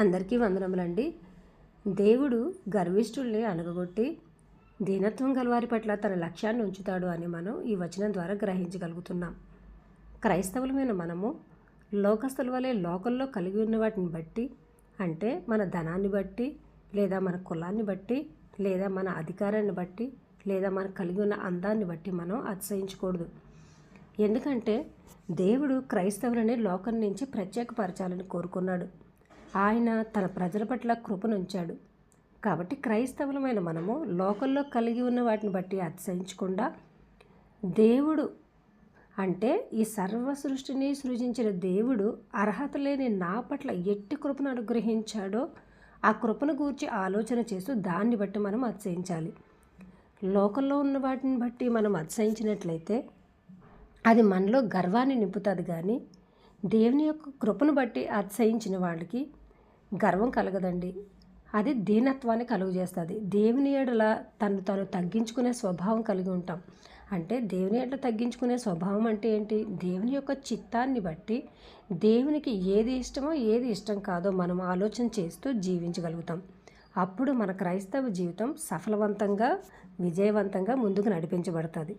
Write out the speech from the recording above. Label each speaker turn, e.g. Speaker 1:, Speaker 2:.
Speaker 1: అందరికీ వందనములండి. దేవుడు గర్విష్ఠుల్ని అణగగొట్టి దీనత్వం గలవారి పట్ల తన లక్ష్యాన్ని ఉంచుతాడు అని మనం ఈ వచనం ద్వారా గ్రహించగలుగుతున్నాం. క్రైస్తవులమైన మనము లోకస్తుల వలె లోకంలో కలిగి ఉన్న వాటిని బట్టి, అంటే మన ధనాన్ని బట్టి, లేదా మన కులాన్ని బట్టి, లేదా మన అధికారాన్ని బట్టి, లేదా మనం కలిగి ఉన్న అందాన్ని బట్టి మనం అతిశయించకూడదు. ఎందుకంటే దేవుడు క్రైస్తవులని లోకం నుంచి ప్రత్యేకపరచాలని కోరుకున్నాడు. ఆయన తన ప్రజల పట్ల కృపనుంచాడు. కాబట్టి క్రైస్తవులమైన మనము లోకంలో కలిగి ఉన్న వాటిని బట్టి అతిశయించకుండా, దేవుడు అంటే ఈ సర్వ సృష్టిని సృజించిన దేవుడు అర్హత లేని నా పట్ల ఎట్టి కృపను అనుగ్రహించాడో ఆ కృపను గూర్చి ఆలోచన చేస్తూ దాన్ని బట్టి మనం అతిశయించాలి. లోకంలో ఉన్న వాటిని బట్టి మనం అతిశయించినట్లయితే అది మనలో గర్వాన్ని నింపుతుంది, కానీ దేవుని యొక్క కృపను బట్టి అతిశయించిన వాళ్ళకి గర్వం కలగదండి. అది దీనత్వాన్ని కలుగజేస్తుంది. దేవుని ఎడల తను తగ్గించుకునే స్వభావం కలిగి ఉంటాం. అంటే దేవుని ఎడల తగ్గించుకునే స్వభావం అంటే ఏంటి? దేవుని యొక్క చిత్తాన్ని బట్టి దేవునికి ఏది ఇష్టమో ఏది ఇష్టం కాదో మనం ఆలోచన చేస్తూ జీవించగలుగుతాం. అప్పుడు మన క్రైస్తవ జీవితం సఫలవంతంగా విజయవంతంగా ముందుకు నడిపించబడుతుంది.